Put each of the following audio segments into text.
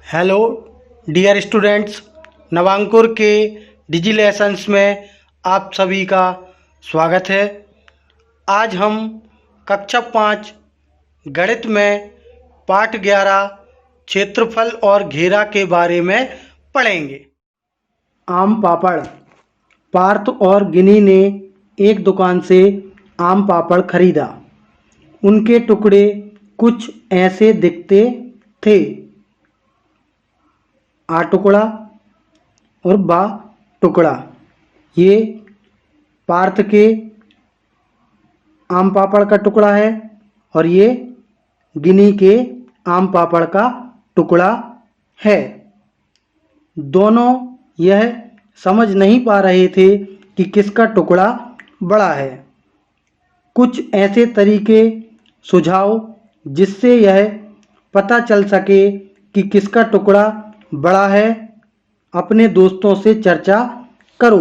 Hello dear students, नवांकुर के डिजी lessons में आप सभी का स्वागत है। आज हम कक्षा 5 गणित में पाठ 11 क्षेत्रफल और घेरा के बारे में पढ़ेंगे। आम पापड़। पार्थ और गिनी ने एक दुकान से आम पापड़ खरीदा। उनके टुकड़े कुछ ऐसे दिखते थे। आ टुकड़ा और बा टुकड़ा, ये पार्थ के आम पापड़ का टुकड़ा है और ये गिनी के आम पापड़ का टुकड़ा है। दोनों यह समझ नहीं पा रहे थे कि किसका टुकड़ा बड़ा है। कुछ ऐसे तरीके सुझाओ जिससे यह पता चल सके कि किसका टुकड़ा बड़ा है। अपने दोस्तों से चर्चा करो।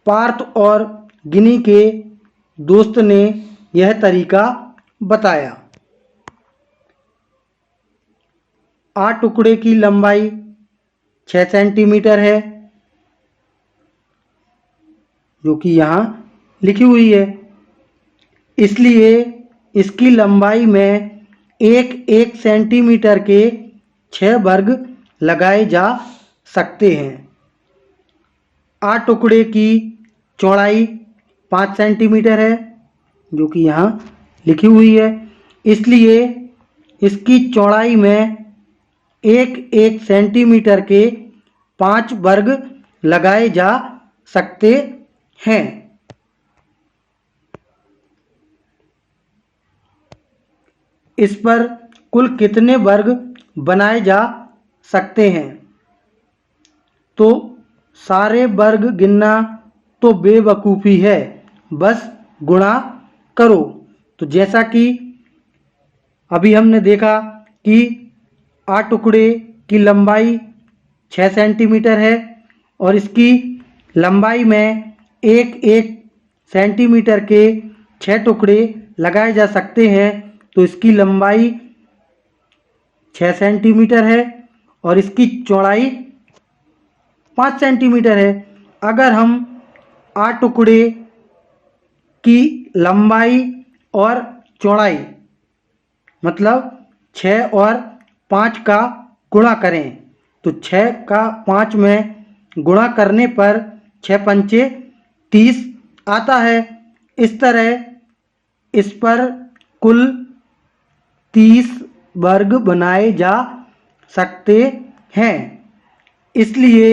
पार्थ और गिनी के दोस्त ने यह तरीका बताया। आ टुकड़े की लंबाई 6 सेंटीमीटर है, जो कि यहाँ लिखी हुई है। इसलिए इसकी लंबाई में एक सेंटीमीटर के 6 वर्ग लगाए जा सकते हैं। आ टुकड़े की चौड़ाई 5 सेंटीमीटर है, जो कि यहाँ लिखी हुई है। इसलिए इसकी चौड़ाई में एक सेंटीमीटर के 5 वर्ग लगाए जा सकते हैं। इस पर कुल कितने वर्ग बनाए जा सकते हैं? तो सारे वर्ग गिनना तो बेवकूफ़ी है, बस गुणा करो। तो जैसा कि अभी हमने देखा कि आ टुकड़े की लंबाई 6 सेंटीमीटर है और इसकी लंबाई में एक सेंटीमीटर के 6 टुकड़े लगाए जा सकते हैं। तो इसकी लंबाई 6 सेंटीमीटर है और इसकी चौड़ाई 5 सेंटीमीटर है। अगर हम आ टुकड़े की लंबाई और चौड़ाई मतलब 6 और 5 का गुणा करें तो 6 का 5 में गुणा करने पर 6 पंचे 30 आता है। इस तरह इस पर कुल 30 वर्ग बनाए जा सकते हैं। इसलिए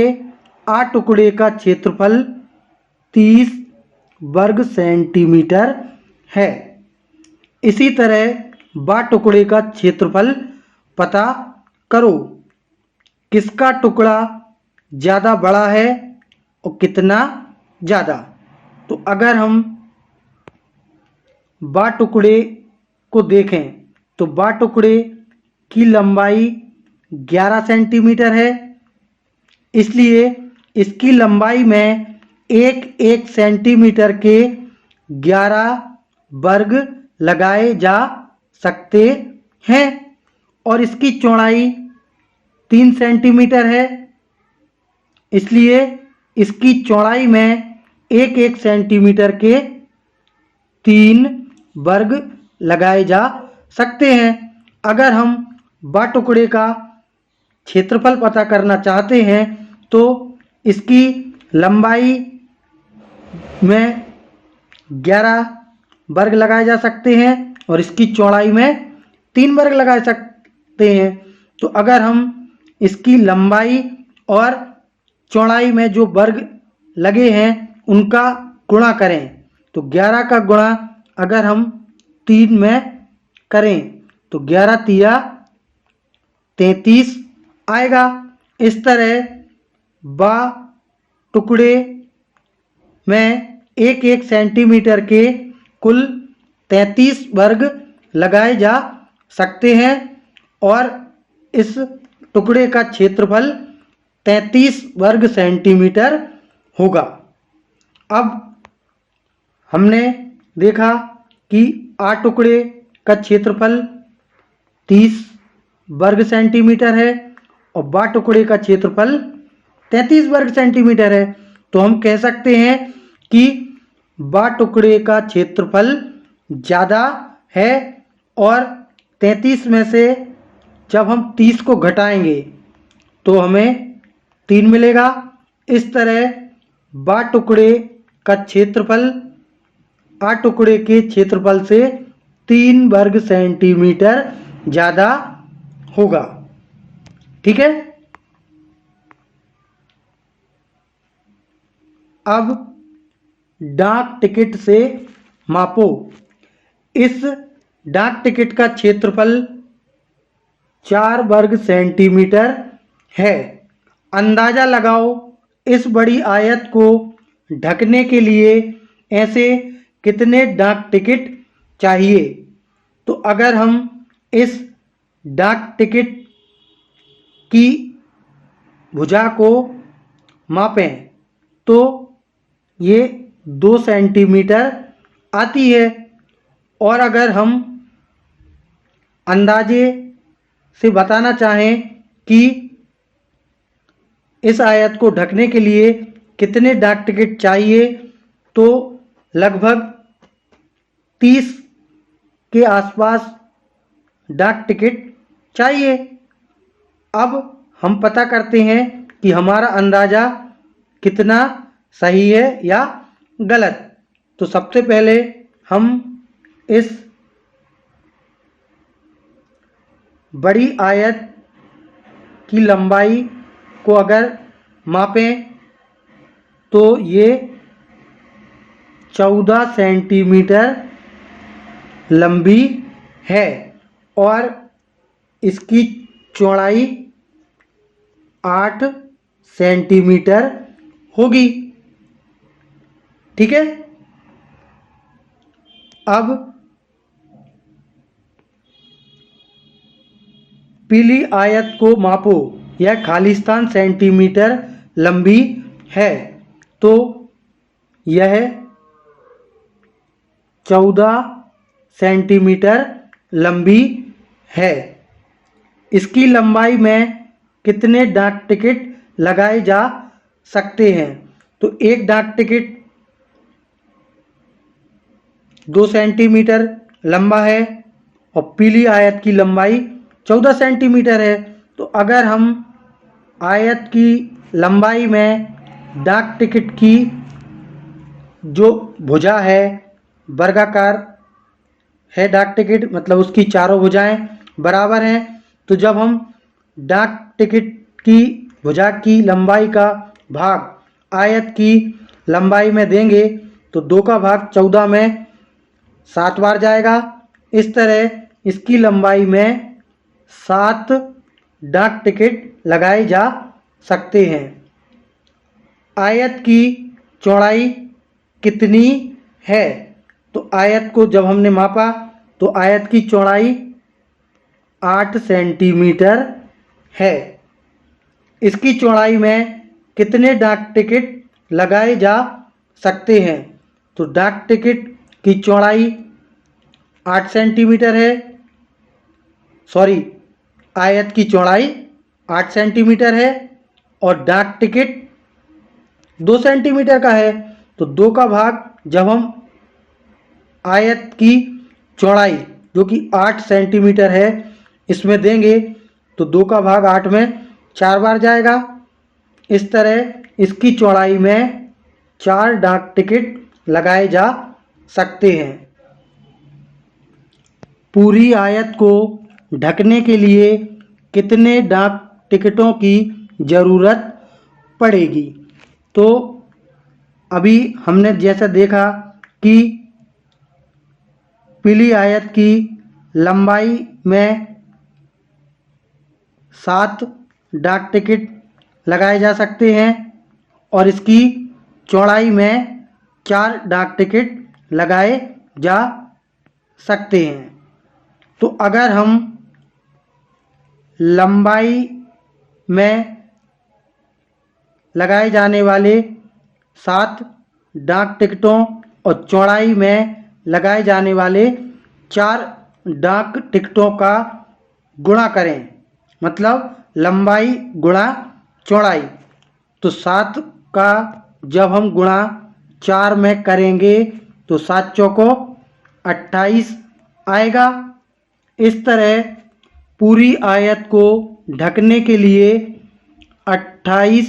आ टुकड़े का क्षेत्रफल 30 वर्ग सेंटीमीटर है। इसी तरह बा टुकड़े का क्षेत्रफल पता करो। किसका टुकड़ा ज़्यादा बड़ा है और कितना ज़्यादा? तो अगर हम बा टुकड़े को देखें तो बा टुकड़े की लंबाई 11 सेंटीमीटर है। इसलिए इसकी लंबाई में एक सेंटीमीटर के 11 वर्ग लगाए जा सकते हैं और इसकी चौड़ाई 3 सेंटीमीटर है। इसलिए इसकी चौड़ाई में एक सेंटीमीटर के 3 वर्ग लगाए जा सकते हैं। अगर हम बा टुकड़े का क्षेत्रफल पता करना चाहते हैं तो इसकी लंबाई में 11 वर्ग लगाए जा सकते हैं और इसकी चौड़ाई में 3 वर्ग लगाए सकते हैं। तो अगर हम इसकी लंबाई और चौड़ाई में जो वर्ग लगे हैं उनका गुणा करें तो 11 का गुणा अगर हम 3 में करें तो 11 तिया 33 आएगा। इस तरह बा टुकड़े में एक सेंटीमीटर के कुल 33 वर्ग लगाए जा सकते हैं और इस टुकड़े का क्षेत्रफल 33 वर्ग सेंटीमीटर होगा। अब हमने देखा कि आ टुकड़े का क्षेत्रफल 30 वर्ग सेंटीमीटर है और बा टुकड़े का क्षेत्रफल 33 वर्ग सेंटीमीटर है। तो हम कह सकते हैं कि बा टुकड़े का क्षेत्रफल ज़्यादा है और 33 में से जब हम 30 को घटाएंगे तो हमें 3 मिलेगा। इस तरह बा टुकड़े का क्षेत्रफल आ टुकड़े के क्षेत्रफल से 3 वर्ग सेंटीमीटर ज़्यादा होगा। ठीक है। अब डाक टिकट से मापो। इस डाक टिकट का क्षेत्रफल 4 वर्ग सेंटीमीटर है। अंदाजा लगाओ इस बड़ी आयत को ढकने के लिए ऐसे कितने डाक टिकट चाहिए। तो अगर हम इस डाक टिकट की भुजा को मापें तो ये 2 सेंटीमीटर आती है। और अगर हम अंदाजे से बताना चाहें कि इस आयत को ढकने के लिए कितने डाक टिकट चाहिए तो लगभग 30 के आसपास डाक टिकट चाहिए। अब हम पता करते हैं कि हमारा अंदाज़ा कितना सही है या गलत। तो सबसे पहले हम इस बड़ी आयत की लंबाई को अगर मापें तो ये 14 सेंटीमीटर लंबी है और इसकी चौड़ाई 8 सेंटीमीटर होगी। ठीक है। अब पीली आयत को मापो। यह खालिस्तान सेंटीमीटर लंबी है तो यह 14 सेंटीमीटर लंबी है। इसकी लंबाई में कितने डाक टिकट लगाए जा सकते हैं। तो एक डाक टिकट 2 सेंटीमीटर लंबा है और पीली आयत की लंबाई 14 सेंटीमीटर है। तो अगर हम आयत की लंबाई में डाक टिकट की जो भुजा है वर्गाकार है, डाक टिकट मतलब उसकी चारों भुजाएं बराबर हैं। तो जब हम डाक टिकट की भुजा की लंबाई का भाग आयत की लंबाई में देंगे तो 2 का भाग 14 में 7 बार जाएगा। इस तरह इसकी लंबाई में 7 डाक टिकट लगाए जा सकते हैं। आयत की चौड़ाई कितनी है। तो आयत को जब हमने मापा तो आयत की चौड़ाई 8 सेंटीमीटर है। इसकी चौड़ाई में कितने डाक टिकट लगाए जा सकते हैं। तो डाक टिकट की चौड़ाई 8 सेंटीमीटर है। आयत की चौड़ाई 8 सेंटीमीटर है और डाक टिकट 2 सेंटीमीटर का है। तो 2 का भाग जब हम आयत की चौड़ाई जो कि 8 सेंटीमीटर है इसमें देंगे तो 2 का भाग 8 में 4 बार जाएगा। इस तरह इसकी चौड़ाई में 4 डाक टिकट लगाए जा सकते हैं। पूरी आयत को ढकने के लिए कितने डाक टिकटों की ज़रूरत पड़ेगी। तो अभी हमने जैसा देखा कि पीली आयत की लंबाई में 7 डाक टिकट लगाए जा सकते हैं और इसकी चौड़ाई में 4 डाक टिकट लगाए जा सकते हैं। तो अगर हम लंबाई में लगाए जाने वाले 7 डाक टिकटों और चौड़ाई में लगाए जाने वाले 4 डाक टिकटों का गुणा करें, मतलब लंबाई गुणा चौड़ाई। तो 7 का जब हम गुणा 4 में करेंगे तो 7 चौको 28 आएगा। इस तरह पूरी आयत को ढकने के लिए 28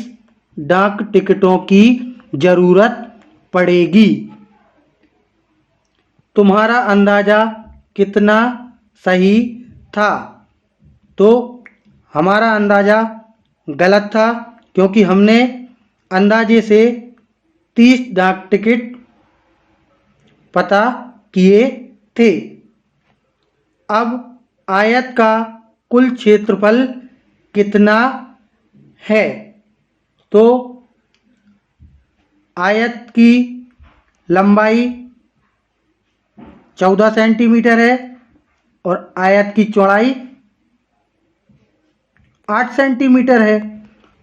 डाक टिकटों की जरूरत पड़ेगी। तुम्हारा अंदाजा कितना सही था? तो हमारा अंदाजा गलत था, क्योंकि हमने अंदाजे से 30 डाक टिकट पता किए थे। अब आयत का कुल क्षेत्रफल कितना है? तो आयत की लंबाई 14 सेंटीमीटर है और आयत की चौड़ाई 8 सेंटीमीटर है।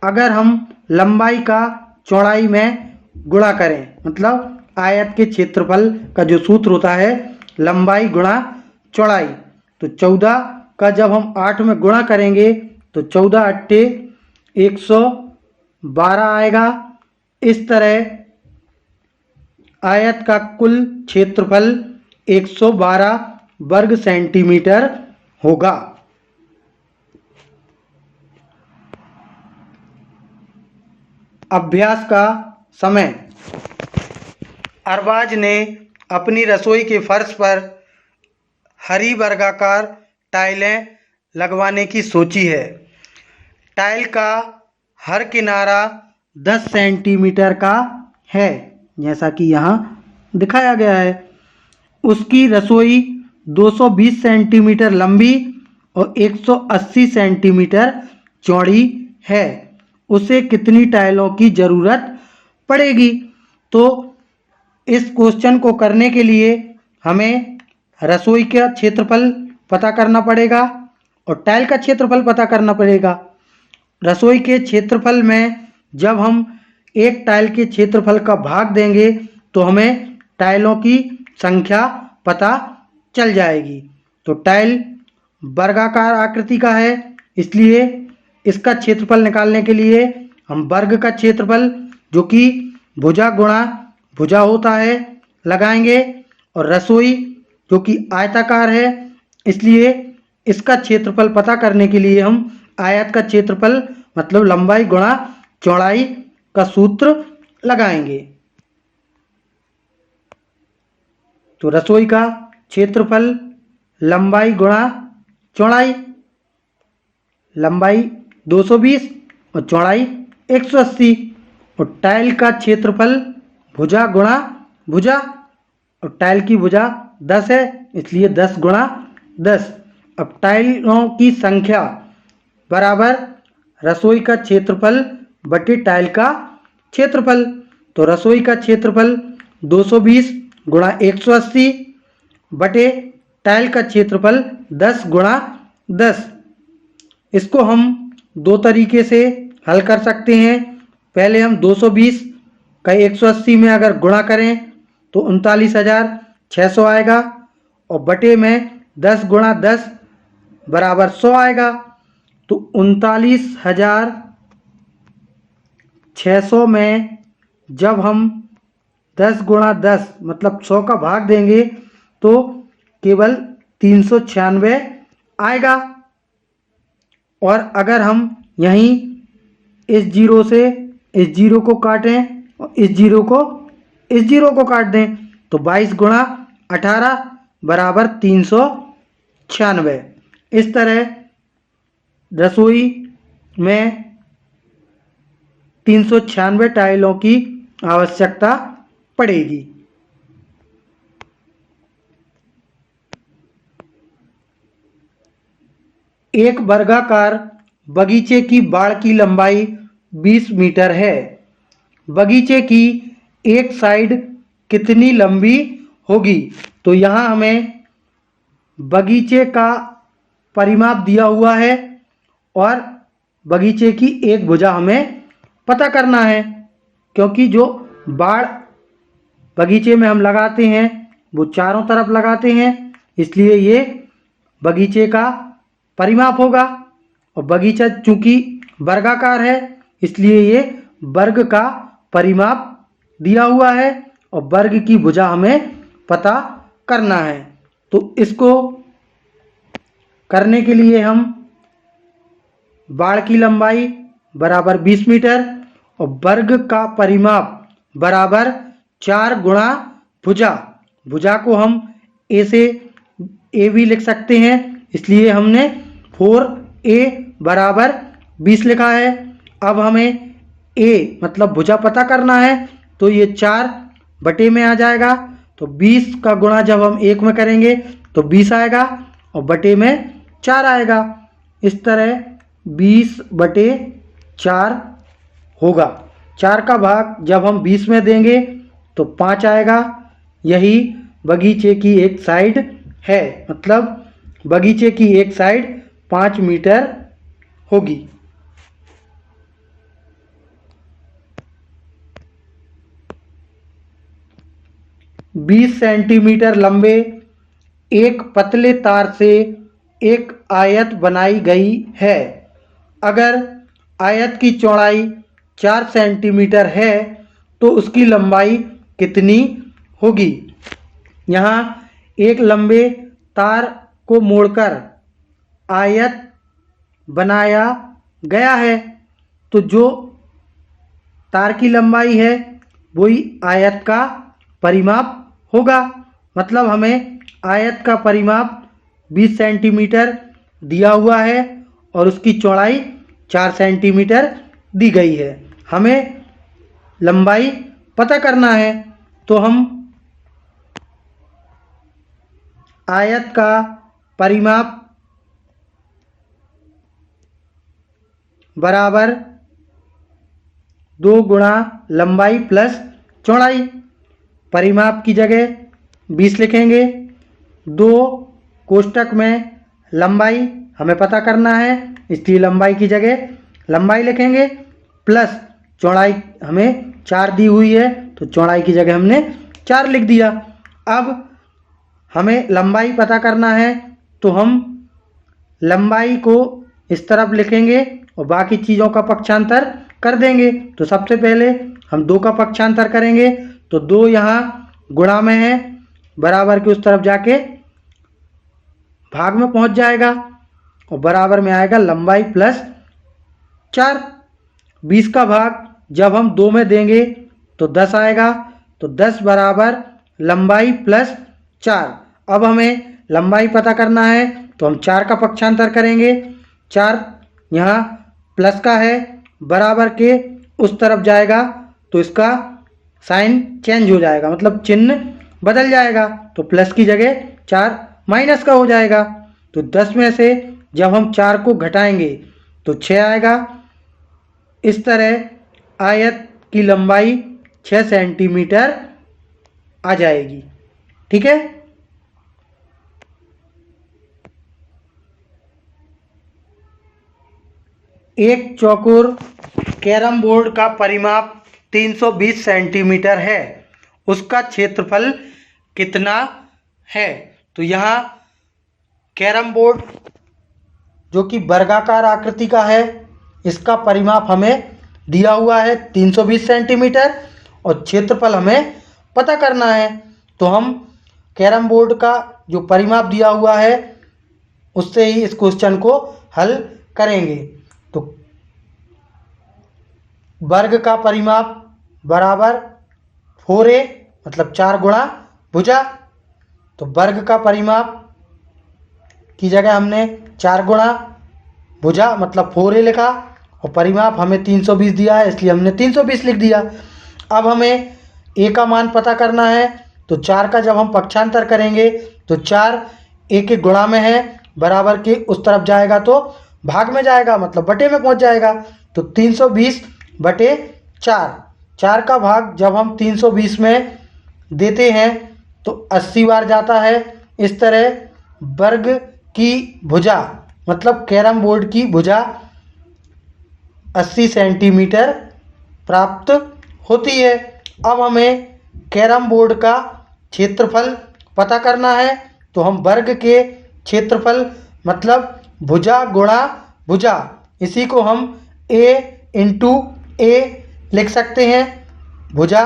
अगर हम लंबाई का चौड़ाई में गुणा करें, मतलब आयत के क्षेत्रफल का जो सूत्र होता है लंबाई गुणा चौड़ाई, तो 14 का जब हम 8 में गुणा करेंगे तो 14 अट्ठे 112 आएगा। इस तरह आयत का कुल क्षेत्रफल 112 वर्ग सेंटीमीटर होगा। अभ्यास का समय। अरबाज ने अपनी रसोई के फर्श पर हरी वर्गाकार टाइलें लगवाने की सोची है। टाइल का हर किनारा 10 सेंटीमीटर का है, जैसा कि यहाँ दिखाया गया है। उसकी रसोई 220 सेंटीमीटर लंबी और 180 सेंटीमीटर चौड़ी है। उसे कितनी टाइलों की ज़रूरत पड़ेगी? तो इस क्वेश्चन को करने के लिए हमें रसोई का क्षेत्रफल पता करना पड़ेगा और टाइल का क्षेत्रफल पता करना पड़ेगा। रसोई के क्षेत्रफल में जब हम एक टाइल के क्षेत्रफल का भाग देंगे तो हमें टाइलों की संख्या पता चल जाएगी। तो टाइल वर्गाकार आकृति का है, इसलिए इसका क्षेत्रफल निकालने के लिए हम वर्ग का क्षेत्रफल, जो कि भुजा गुणा भुजा होता है, लगाएंगे। और रसोई जो कि आयताकार है, इसलिए इसका क्षेत्रफल पता करने के लिए हम आयत का क्षेत्रफल मतलब लंबाई गुणा चौड़ाई का सूत्र लगाएंगे। तो रसोई का क्षेत्रफल लंबाई गुणा चौड़ाई, लंबाई 220 और चौड़ाई 180। और टाइल का क्षेत्रफल भुजा गुणा भुजा, और टाइल की भुजा 10 है, इसलिए 10 गुणा 10। अब टाइलों की संख्या बराबर रसोई का क्षेत्रफल बटे टाइल का क्षेत्रफल। तो रसोई का क्षेत्रफल 220 गुणा 180 बटे टाइल का क्षेत्रफल 10 गुणा 10। इसको हम दो तरीके से हल कर सकते हैं। पहले हम 220 का 180 में अगर गुणा करें तो 39,600 आएगा, और बटे में 10 गुणा 10 बराबर 100 आएगा। तो 39,600 में जब हम 10 गुणा 10 मतलब 100 का भाग देंगे तो केवल 396 आएगा। और अगर हम यहीं इस जीरो से इस जीरो को काटें और इस जीरो को काट दें तो 22 गुणा 18 बराबर 396। इस तरह रसोई में 396 टाइलों की आवश्यकता पड़ेगी। एक वर्गाकार बगीचे की बाड़ की लंबाई 20 मीटर है। बगीचे की एक साइड कितनी लंबी होगी? तो यहाँ हमें बगीचे का परिमाप दिया हुआ है और बगीचे की एक भुजा हमें पता करना है, क्योंकि जो बाड़ बगीचे में हम लगाते हैं वो चारों तरफ लगाते हैं, इसलिए ये बगीचे का परिमाप होगा। और बगीचा चूंकि वर्गाकार है इसलिए ये वर्ग का परिमाप दिया हुआ है और वर्ग की भुजा हमें पता करना है। तो इसको करने के लिए हम बाड़ की लंबाई बराबर 20 मीटर और वर्ग का परिमाप बराबर 4 गुणा भुजा। भुजा को हम ए से ए भी लिख सकते हैं इसलिए हमने 4a बराबर 20 लिखा है। अब हमें a मतलब भुजा पता करना है तो ये 4 बटे में आ जाएगा। तो 20 का गुणा जब हम 1 में करेंगे तो 20 आएगा और बटे में 4 आएगा। इस तरह 20 बटे 4 होगा। 4 का भाग जब हम 20 में देंगे तो 5 आएगा। यही बगीचे की एक साइड है, मतलब बगीचे की एक साइड 5 मीटर होगी। बीस सेंटीमीटर लंबे एक पतले तार से एक आयत बनाई गई है। अगर आयत की चौड़ाई 4 सेंटीमीटर है तो उसकी लंबाई कितनी होगी। यहाँ एक लंबे तार को मोड़कर आयत बनाया गया है तो जो तार की लंबाई है वही आयत का परिमाप होगा। मतलब हमें आयत का परिमाप 20 सेंटीमीटर दिया हुआ है और उसकी चौड़ाई 4 सेंटीमीटर दी गई है। हमें लंबाई पता करना है तो हम आयत का परिमाप बराबर 2 गुणा लंबाई प्लस चौड़ाई। परिमाप की जगह 20 लिखेंगे। 2 कोष्टक में लंबाई हमें पता करना है इसलिए लंबाई की जगह लंबाई लिखेंगे प्लस चौड़ाई हमें 4 दी हुई है तो चौड़ाई की जगह हमने 4 लिख दिया। अब हमें लंबाई पता करना है तो हम लंबाई को इस तरफ लिखेंगे और बाकी चीज़ों का पक्षांतर कर देंगे। तो सबसे पहले हम 2 का पक्षांतर करेंगे तो 2 यहाँ गुणा में है, बराबर के उस तरफ जाके भाग में पहुंच जाएगा और बराबर में आएगा लंबाई प्लस 4। 20 का भाग जब हम 2 में देंगे तो 10 आएगा। तो 10 बराबर लंबाई प्लस 4। अब हमें लंबाई पता करना है तो हम 4 का पक्षांतर करेंगे। 4 यहाँ प्लस का है, बराबर के उस तरफ जाएगा तो इसका साइन चेंज हो जाएगा, मतलब चिन्ह बदल जाएगा। तो प्लस की जगह 4 माइनस का हो जाएगा। तो 10 में से जब हम 4 को घटाएंगे तो 6 आएगा। इस तरह आयत की लंबाई 6 सेंटीमीटर आ जाएगी। ठीक है। एक चौकोर कैरम बोर्ड का परिमाप 320 सेंटीमीटर है, उसका क्षेत्रफल कितना है। तो यहाँ कैरम बोर्ड जो कि वर्गाकार आकृति का है इसका परिमाप हमें दिया हुआ है 320 सेंटीमीटर और क्षेत्रफल हमें पता करना है। तो हम कैरम बोर्ड का जो परिमाप दिया हुआ है उससे ही इस क्वेश्चन को हल करेंगे। तो वर्ग का परिमाप बराबर 4a मतलब 4 गुणा भुजा। तो वर्ग का परिमाप की जगह हमने 4 गुणा भुजा मतलब 4a लिखा और परिमाप हमें 320 दिया है इसलिए हमने 320 लिख दिया। अब हमें a का मान पता करना है तो 4 का जब हम पक्षांतर करेंगे तो 4 a के गुणा में है, बराबर के उस तरफ जाएगा तो भाग में जाएगा मतलब बटे में पहुंच जाएगा। तो 320 बटे 4, 4 का भाग जब हम 320 में देते हैं तो 80 बार जाता है। इस तरह वर्ग की भुजा मतलब कैरम बोर्ड की भुजा 80 सेंटीमीटर प्राप्त होती है। अब हमें कैरम बोर्ड का क्षेत्रफल पता करना है तो हम वर्ग के क्षेत्रफल मतलब भुजा गुणा भुजा, इसी को हम A इंटू ए लिख सकते हैं। भुजा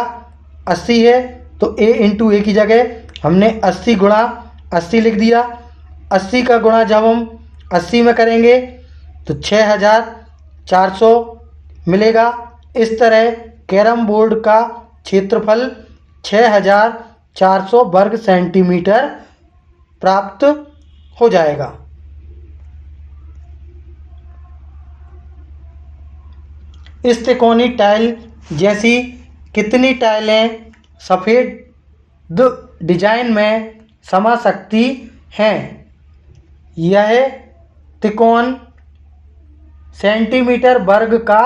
80 है तो A इंटू ए की जगह हमने 80 गुणा 80 लिख दिया। 80 का गुणा जब हम 80 में करेंगे तो 6400 मिलेगा। इस तरह कैरम बोर्ड का क्षेत्रफल 6400 वर्ग सेंटीमीटर प्राप्त हो जाएगा। इस त्रिकोणीय टाइल जैसी कितनी टाइलें सफ़ेद डिजाइन में समा सकती हैं? यह त्रिकोण सेंटीमीटर वर्ग का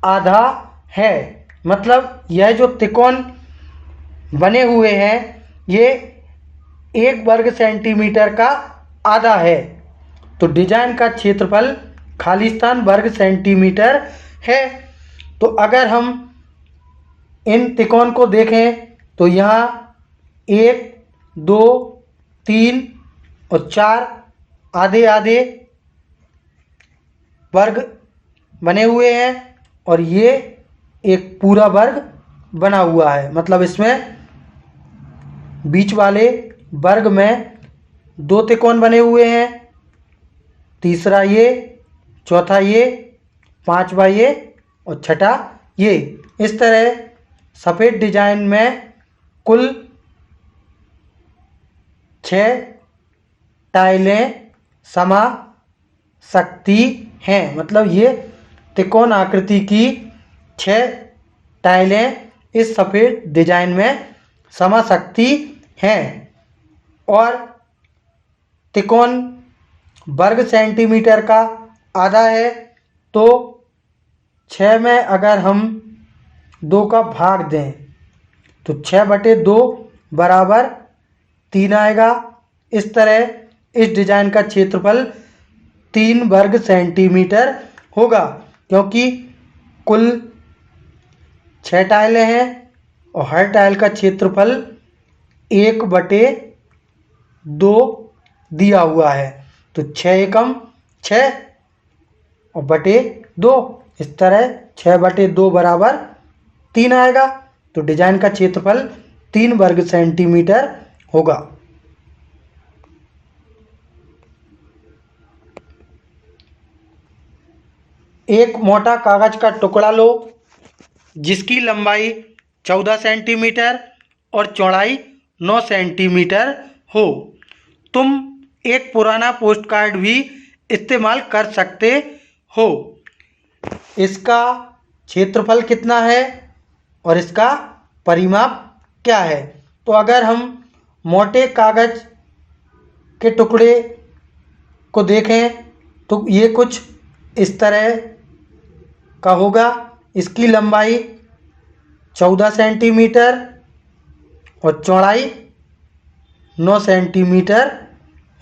आधा है। मतलब यह जो त्रिकोण बने हुए हैं ये 1 वर्ग सेंटीमीटर का आधा है। तो डिजाइन का क्षेत्रफल खालिस्तान वर्ग सेंटीमीटर है। तो अगर हम इन त्रिकोण को देखें तो यहाँ 1, 2, 3 और 4 आधे आधे वर्ग बने हुए हैं और ये एक पूरा वर्ग बना हुआ है। मतलब इसमें बीच वाले वर्ग में 2 त्रिकोण बने हुए हैं, तीसरा ये, चौथा ये, पांचवा ये और छठा ये। इस तरह सफ़ेद डिजाइन में कुल 6 टाइलें समा सकती हैं। मतलब ये त्रिकोण आकृति की 6 टाइलें इस सफ़ेद डिजाइन में समा सकती हैं। और त्रिकोण वर्ग सेंटीमीटर का आधा है तो 6 में अगर हम 2 का भाग दें तो 6/2 बराबर 3 आएगा। इस तरह इस डिजाइन का क्षेत्रफल 3 वर्ग सेंटीमीटर होगा, क्योंकि कुल 6 टाइलें हैं और हर टाइल का क्षेत्रफल 1/2 दिया हुआ है। तो 6 एकम 6 और बटे 2, इस तरह 6/2 बराबर 3 आएगा। तो डिजाइन का क्षेत्रफल 3 वर्ग सेंटीमीटर होगा। एक मोटा कागज का टुकड़ा लो जिसकी लंबाई 14 सेंटीमीटर और चौड़ाई 9 सेंटीमीटर हो। तुम एक पुराना पोस्ट कार्ड भी इस्तेमाल कर सकते हो। इसका क्षेत्रफल कितना है और इसका परिमाप क्या है? तो अगर हम मोटे कागज के टुकड़े को देखें तो ये कुछ इस तरह का होगा। इसकी लंबाई 14 सेंटीमीटर और चौड़ाई 9 सेंटीमीटर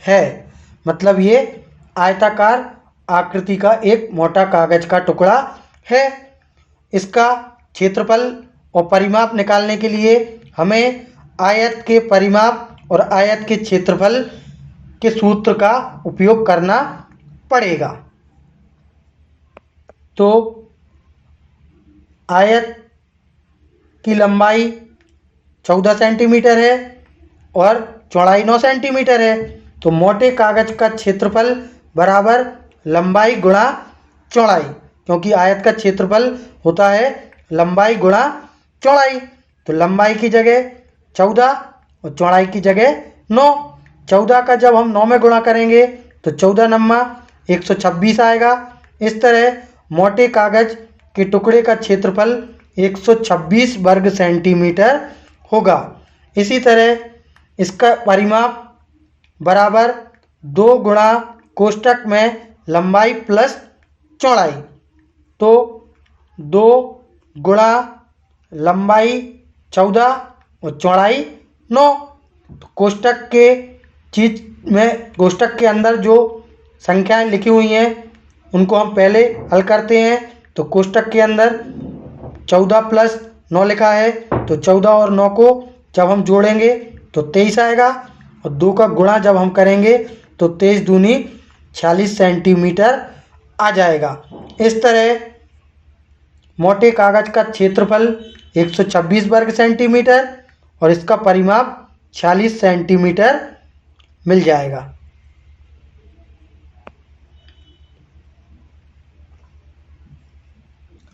है। मतलब ये आयताकार आकृति का एक मोटा कागज का टुकड़ा है। इसका क्षेत्रफल और परिमाप निकालने के लिए हमें आयत के परिमाप और आयत के क्षेत्रफल के सूत्र का उपयोग करना पड़ेगा। तो आयत की लंबाई 14 सेंटीमीटर है और चौड़ाई 9 सेंटीमीटर है। तो मोटे कागज का क्षेत्रफल बराबर लंबाई गुणा चौड़ाई, क्योंकि आयत का क्षेत्रफल होता है लंबाई गुणा चौड़ाई। तो लंबाई की जगह 14 और चौड़ाई की जगह 9। 14 का जब हम 9 में गुणा करेंगे तो 14 नम्मा 126 आएगा। इस तरह मोटे कागज के टुकड़े का क्षेत्रफल 126 वर्ग सेंटीमीटर होगा। इसी तरह इसका परिमाप बराबर 2 गुणा कोष्ठक में लंबाई प्लस चौड़ाई। तो 2 गुणा लंबाई 14 और चौड़ाई 9। तो कोष्ठक के कोष्ठक के अंदर जो संख्याएं लिखी हुई हैं उनको हम पहले हल करते हैं। तो कोष्ठक के अंदर 14 प्लस 9 लिखा है, तो 14 और 9 को जब हम जोड़ेंगे तो 23 आएगा और 2 का गुणा जब हम करेंगे तो 23 दूनी 46 सेंटीमीटर आ जाएगा। इस तरह मोटे कागज का क्षेत्रफल 126 वर्ग सेंटीमीटर और इसका परिमाप 46 सेंटीमीटर मिल जाएगा।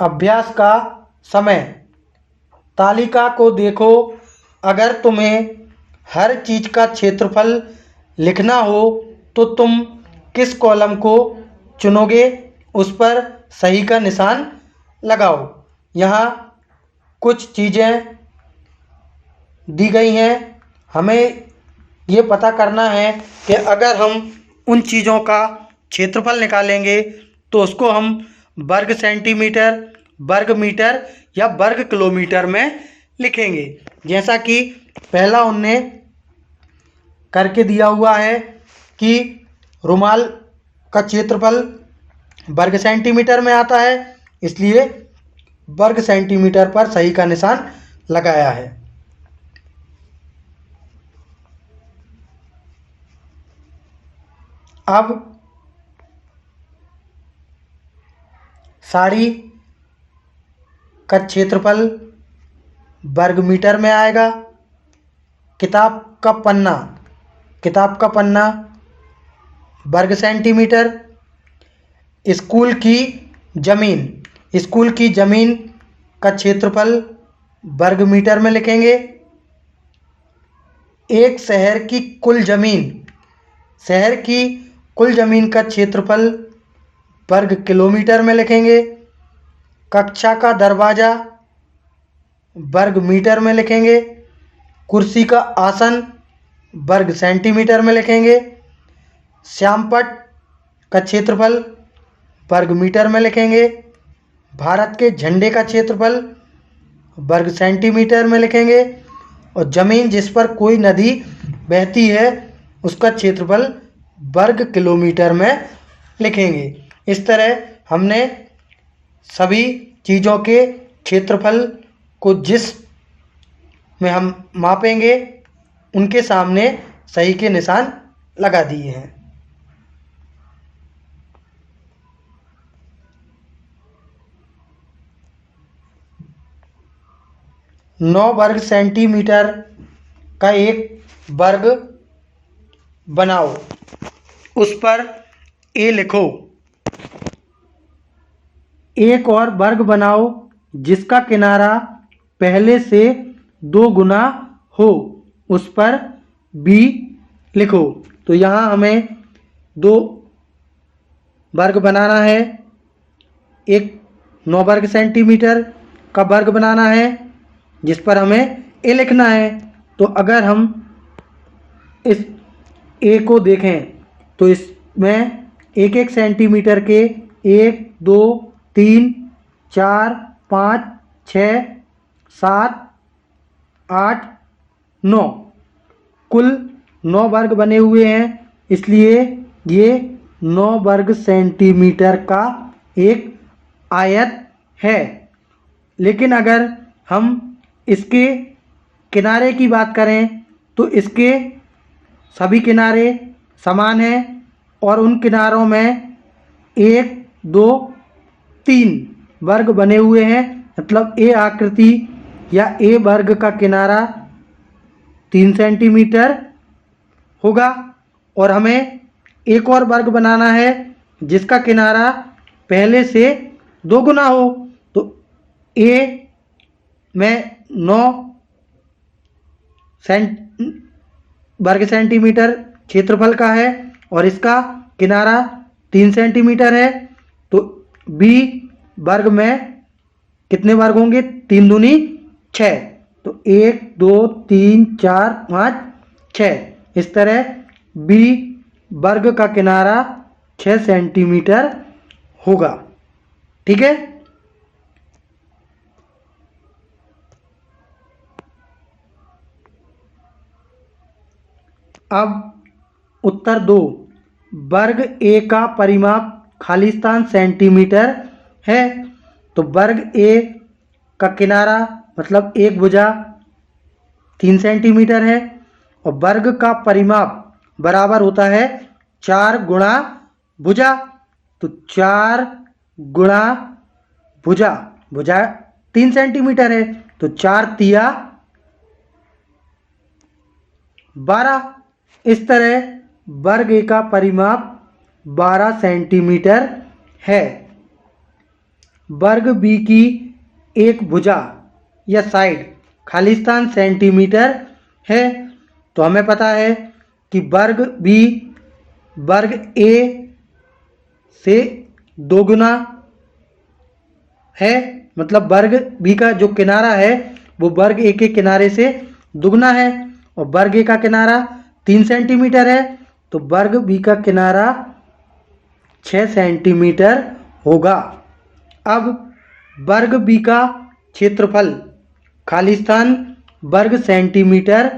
अभ्यास का समय। तालिका को देखो। अगर तुम्हें हर चीज़ का क्षेत्रफल लिखना हो तो तुम किस कॉलम को चुनोगे, उस पर सही का निशान लगाओ। यहाँ कुछ चीज़ें दी गई हैं। हमें ये पता करना है कि अगर हम उन चीज़ों का क्षेत्रफल निकालेंगे तो उसको हम वर्ग सेंटीमीटर, वर्ग मीटर या वर्ग किलोमीटर में लिखेंगे। जैसा कि पहला उनने करके दिया हुआ है कि रुमाल का क्षेत्रफल वर्ग सेंटीमीटर में आता है, इसलिए वर्ग सेंटीमीटर पर सही का निशान लगाया है। अब साड़ी का क्षेत्रफल वर्ग मीटर में आएगा। किताब का पन्ना वर्ग सेंटीमीटर। स्कूल की ज़मीन का क्षेत्रफल वर्ग मीटर में लिखेंगे। एक शहर की कुल ज़मीन का क्षेत्रफल वर्ग किलोमीटर में लिखेंगे। कक्षा का दरवाज़ा वर्ग मीटर में लिखेंगे। कुर्सी का आसन वर्ग सेंटीमीटर में लिखेंगे। श्यामपट्ट का क्षेत्रफल वर्ग मीटर में लिखेंगे। भारत के झंडे का क्षेत्रफल वर्ग सेंटीमीटर में लिखेंगे। और ज़मीन जिस पर कोई नदी बहती है उसका क्षेत्रफल वर्ग किलोमीटर में लिखेंगे। इस तरह हमने सभी चीज़ों के क्षेत्रफल को जिस में हम मापेंगे उनके सामने सही के निशान लगा दिए हैं। नौ वर्ग सेंटीमीटर का एक वर्ग बनाओ, उस पर ए लिखो। एक और वर्ग बनाओ जिसका किनारा पहले से 2 गुना हो, उस पर बी लिखो। तो यहाँ हमें 2 वर्ग बनाना है। एक 9 वर्ग सेंटीमीटर का वर्ग बनाना है जिस पर हमें ए लिखना है। तो अगर हम इस ए को देखें तो इसमें 1-1 सेंटीमीटर के 1, 2, 3, 4, 5, 6, 7, 8, 9 कुल 9 वर्ग बने हुए हैं, इसलिए ये 9 वर्ग सेंटीमीटर का एक आयत है। लेकिन अगर हम इसके किनारे की बात करें तो इसके सभी किनारे समान हैं और उन किनारों में 1, 2, 3 वर्ग बने हुए हैं। मतलब ए आकृति या ए वर्ग का किनारा 3 सेंटीमीटर होगा। और हमें एक और वर्ग बनाना है जिसका किनारा पहले से 2 गुना हो। तो ए में 9 वर्ग सेंटीमीटर क्षेत्रफल का है और इसका किनारा 3 सेंटीमीटर है। तो बी वर्ग में कितने वर्ग होंगे? 3 दूनी 6। तो 1, 2, 3, 4, 5, 6। इस तरह बी वर्ग का किनारा 6 सेंटीमीटर होगा। ठीक है। अब उत्तर 2, वर्ग ए का परिमाप खाली स्थान सेंटीमीटर है। तो वर्ग ए का किनारा मतलब एक भुजा 3 सेंटीमीटर है और वर्ग का परिमाप बराबर होता है 4 गुणा भुजा। तो 4 गुणा भुजा, भुजा 3 सेंटीमीटर है तो 4 तिया 12। इस तरह वर्ग ए का परिमाप 12 सेंटीमीटर है। वर्ग बी की एक भुजा या साइड खालिस्तान सेंटीमीटर है। तो हमें पता है कि वर्ग बी वर्ग ए से 2 गुना है, मतलब वर्ग बी का जो किनारा है वो वर्ग ए के किनारे से दुगना है, और वर्ग ए का किनारा 3 सेंटीमीटर है तो वर्ग बी का किनारा 6 सेंटीमीटर होगा। अब वर्ग बी का क्षेत्रफल खालिस्तान वर्ग सेंटीमीटर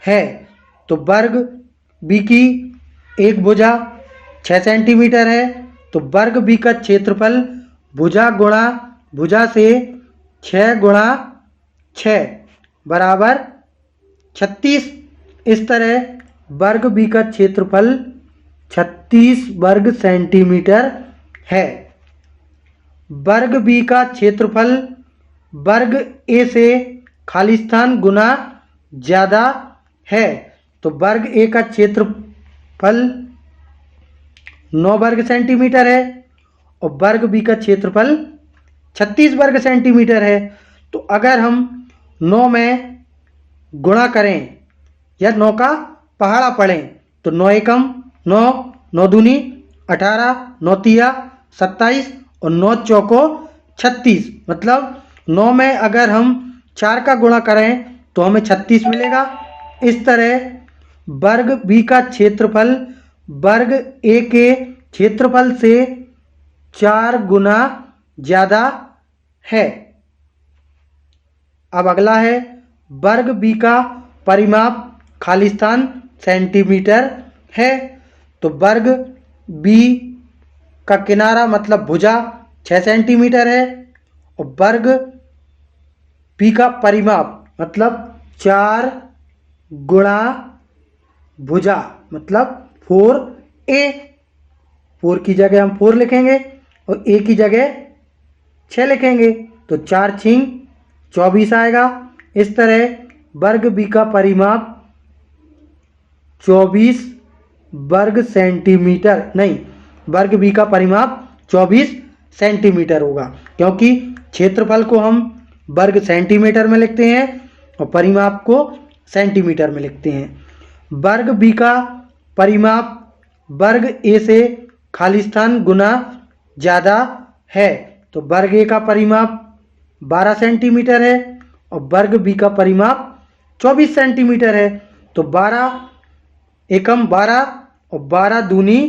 है, तो वर्ग बी की एक भुजा 6 सेंटीमीटर है तो वर्ग बी का क्षेत्रफल भुजा गुणा भुजा से 6 गुणा 6 बराबर 36। इस तरह वर्ग बी का क्षेत्रफल 36 वर्ग सेंटीमीटर है। वर्ग बी का क्षेत्रफल वर्ग ए से खालिस्तान गुना ज़्यादा है, तो वर्ग ए का क्षेत्रफल 9 वर्ग सेंटीमीटर है और वर्ग बी का क्षेत्रफल 36 वर्ग सेंटीमीटर है। तो अगर हम 9 में गुणा करें या 9 का पहाड़ा पढ़ें तो 9 एकम 9, 9 दूनी 18, 9 तिया 27 और 9 चौको 36, मतलब 9 में अगर हम 4 का गुणा करें तो हमें 36 मिलेगा। इस तरह वर्ग बी का क्षेत्रफल वर्ग ए के क्षेत्रफल से 4 गुना ज़्यादा है। अब अगला है वर्ग बी का परिमाप खालिस्तान सेंटीमीटर है, तो वर्ग बी का किनारा मतलब भुजा 6 सेंटीमीटर है और वर्ग बी का परिमाप मतलब 4 गुणा भुजा मतलब 4a। 4 की जगह हम 4 लिखेंगे और a की जगह 6 लिखेंगे तो 4 छींग 24 आएगा। इस तरह वर्ग बी का परिमाप 24 वर्ग सेंटीमीटर नहीं, वर्ग बी का परिमाप 24 सेंटीमीटर होगा, क्योंकि क्षेत्रफल को हम वर्ग सेंटीमीटर में लिखते हैं और परिमाप को सेंटीमीटर में लिखते हैं। वर्ग बी का परिमाप वर्ग ए से खालिस्तान गुना ज़्यादा है, तो वर्ग ए का परिमाप 12 सेंटीमीटर है और वर्ग बी का परिमाप 24 सेंटीमीटर है। तो 12 एकम 12 और 12 दूनी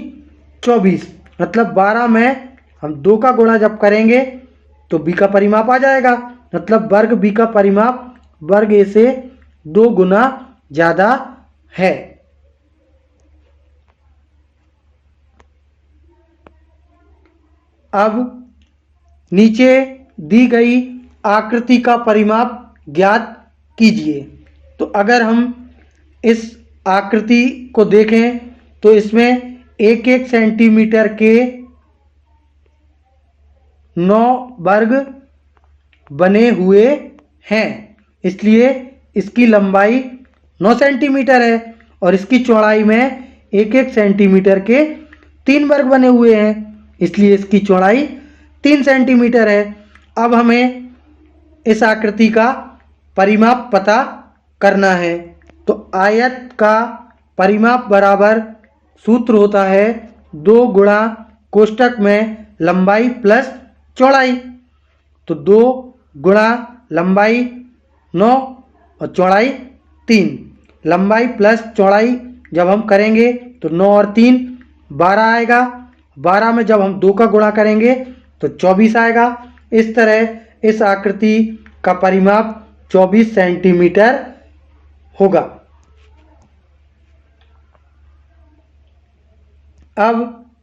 24, मतलब 12 में हम 2 का गुणा जब करेंगे तो बी का परिमाप आ जाएगा, मतलब वर्ग बी का परिमाप वर्ग ए से 2 गुना ज़्यादा है। अब नीचे दी गई आकृति का परिमाप ज्ञात कीजिए। तो अगर हम इस आकृति को देखें तो इसमें 1-1 सेंटीमीटर के 9 वर्ग बने हुए हैं, इसलिए इसकी लंबाई 9 सेंटीमीटर है और इसकी चौड़ाई में 1-1 सेंटीमीटर के 3 वर्ग बने हुए हैं, इसलिए इसकी चौड़ाई 3 सेंटीमीटर है। अब हमें इस आकृति का परिमाप पता करना है, तो आयत का परिमाप बराबर सूत्र होता है 2 गुणा कोष्ठक में लंबाई प्लस चौड़ाई, तो 2 गुणा लंबाई 9 और चौड़ाई 3, लंबाई प्लस चौड़ाई जब हम करेंगे तो 9 और 3 12 आएगा, 12 में जब हम 2 का गुणा करेंगे तो 24 आएगा। इस तरह इस आकृति का परिमाप 24 सेंटीमीटर होगा। अब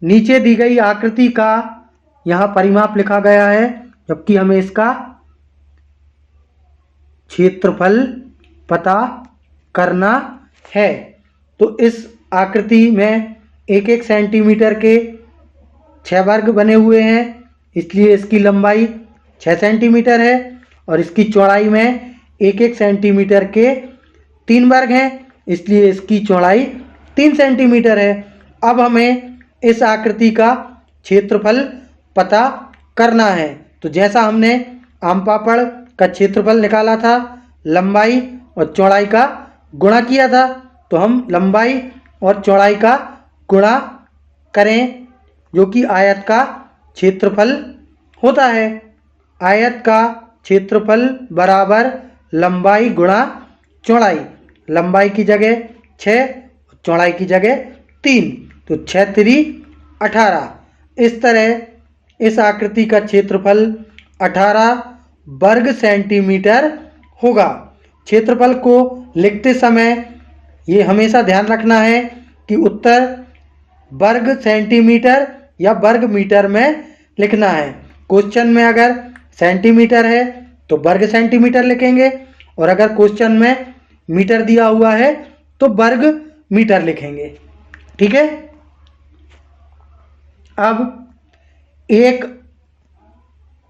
नीचे दी गई आकृति का यहाँ परिमाप लिखा गया है, जबकि हमें इसका क्षेत्रफल पता करना है। तो इस आकृति में 1-1 सेंटीमीटर के 6 वर्ग बने हुए हैं, इसलिए इसकी लंबाई 6 सेंटीमीटर है और इसकी चौड़ाई में 1-1 सेंटीमीटर के 3 वर्ग हैं, इसलिए इसकी चौड़ाई 3 सेंटीमीटर है। अब हमें इस आकृति का क्षेत्रफल पता करना है। तो जैसा हमने आम पापड़ का क्षेत्रफल निकाला था, लंबाई और चौड़ाई का गुणा किया था, तो हम लंबाई और चौड़ाई का गुणा करें, जो कि आयत का क्षेत्रफल होता है। आयत का क्षेत्रफल बराबर लंबाई गुणा चौड़ाई। लंबाई की जगह 6, चौड़ाई की जगह 3, तो 6 3 18। इस तरह इस आकृति का क्षेत्रफल 18 वर्ग सेंटीमीटर होगा। क्षेत्रफल को लिखते समय ये हमेशा ध्यान रखना है कि उत्तर वर्ग सेंटीमीटर या वर्ग मीटर में लिखना है। क्वेश्चन में अगर सेंटीमीटर है तो वर्ग सेंटीमीटर लिखेंगे, और अगर क्वेश्चन में मीटर दिया हुआ है तो वर्ग मीटर लिखेंगे। ठीक है। अब एक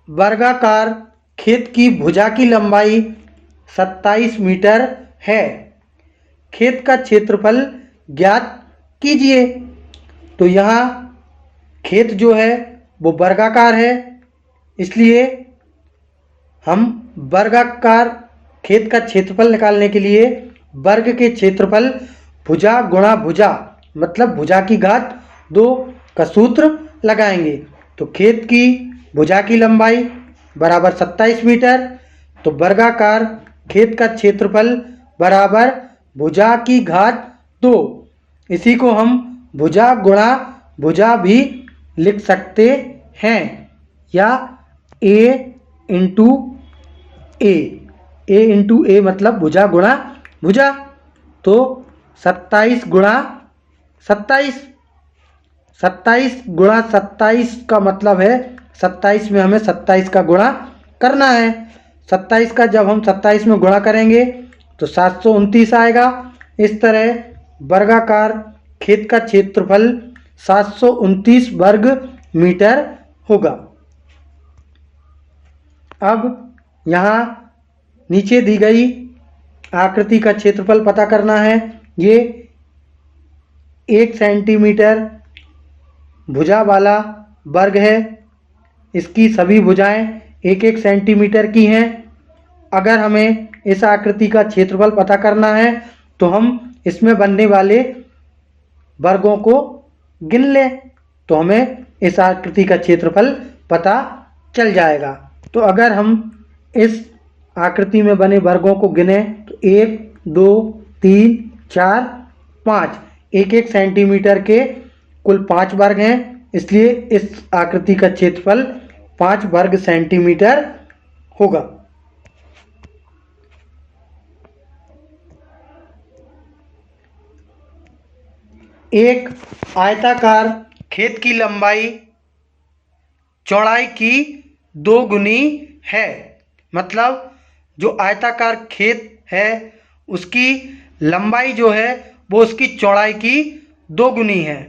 वर्गाकार खेत की भुजा की लंबाई 27 मीटर है। खेत का क्षेत्रफल ज्ञात कीजिए। तो यहाँ खेत जो है वो वर्गाकार है, इसलिए हम वर्गाकार खेत का क्षेत्रफल निकालने के लिए वर्ग के क्षेत्रफल भुजा गुणा भुजा मतलब भुजा की घात 2 का सूत्र लगाएंगे। तो खेत की भुजा की लंबाई बराबर 27 मीटर, तो वर्गाकार खेत का क्षेत्रफल बराबर भुजा की घात 2। इसी को हम भुजा गुणा भुजा भी लिख सकते हैं, या a इंटू ए मतलब भुजा गुणा भुजा। तो 27 गुणा 27, 27 गुणा 27 का मतलब है 27 में हमें 27 का गुणा करना है। 27 का जब हम 27 में गुणा करेंगे तो 729 आएगा। इस तरह वर्गाकार खेत का क्षेत्रफल 729 वर्ग मीटर होगा। अब यहाँ नीचे दी गई आकृति का क्षेत्रफल पता करना है। ये 1 सेंटीमीटर भुजा वाला वर्ग है। इसकी सभी भुजाएं 1-1 सेंटीमीटर की हैं। अगर हमें इस आकृति का क्षेत्रफल पता करना है तो हम इसमें बनने वाले वर्गों को गिन लें, तो हमें इस आकृति का क्षेत्रफल पता चल जाएगा। तो अगर हम इस आकृति में बने वर्गों को गिने तो 1 2 3 4 5, 1-1 सेंटीमीटर के कुल 5 वर्ग हैं, इसलिए इस आकृति का क्षेत्रफल 5 वर्ग सेंटीमीटर होगा। एक आयताकार खेत की लंबाई चौड़ाई की 2 गुनी है। मतलब जो आयताकार खेत है उसकी लंबाई जो है वो उसकी चौड़ाई की 2 गुनी है।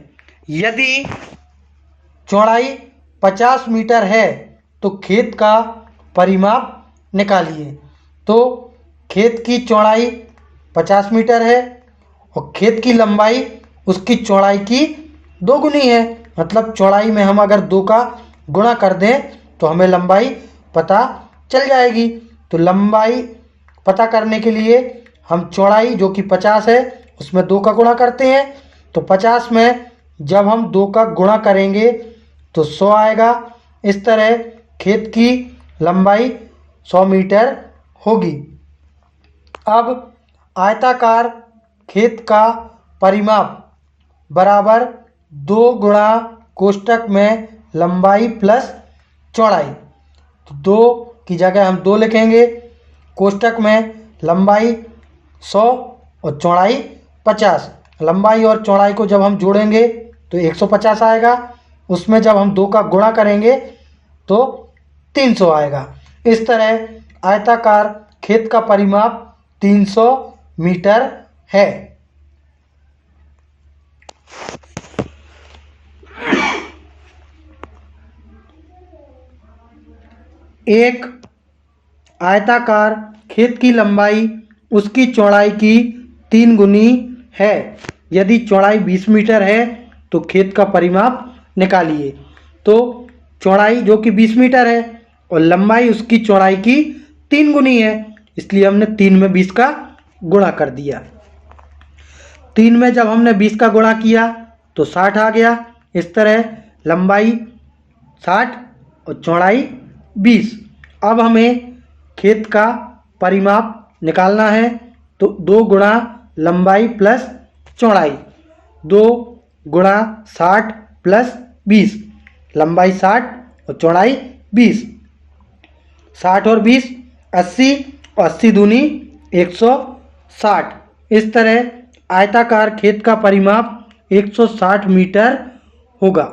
यदि चौड़ाई 50 मीटर है तो खेत का परिमाप निकालिए। तो खेत की चौड़ाई 50 मीटर है और खेत की लंबाई उसकी चौड़ाई की 2 गुनी है। मतलब चौड़ाई में हम अगर 2 का गुणा कर दें तो हमें लंबाई पता चल जाएगी। तो लंबाई पता करने के लिए हम चौड़ाई जो कि 50 है उसमें 2 का गुणा करते हैं। तो 50 में जब हम 2 का गुणा करेंगे तो 100 आएगा। इस तरह खेत की लंबाई 100 मीटर होगी। अब आयताकार खेत का परिमाप बराबर 2 गुणा कोष्टक में लंबाई प्लस चौड़ाई। तो 2 की जगह हम 2 लिखेंगे। कोष्टक में लंबाई 100 और चौड़ाई 50। लंबाई और चौड़ाई को जब हम जोड़ेंगे तो 150 आएगा। उसमें जब हम 2 का गुणा करेंगे तो 300 आएगा। इस तरह आयताकार खेत का परिमाप 300 मीटर है। एक आयताकार खेत की लंबाई उसकी चौड़ाई की 3 गुनी है। यदि चौड़ाई 20 मीटर है तो खेत का परिमाप निकालिए। तो चौड़ाई जो कि 20 मीटर है और लंबाई उसकी चौड़ाई की 3 गुनी है, इसलिए हमने 3 में 20 का गुणा कर दिया। 3 में जब हमने 20 का गुणा किया तो 60 आ गया। इस तरह लंबाई 60 और चौड़ाई 20। अब हमें खेत का परिमाप निकालना है, तो 2 गुणा लंबाई प्लस चौड़ाई, 2 गुणा 60 प्लस 20, लंबाई 60 और चौड़ाई 20। 60 और 20 80 और 80 दूनी 160। इस तरह आयताकार खेत का परिमाप 160 मीटर होगा।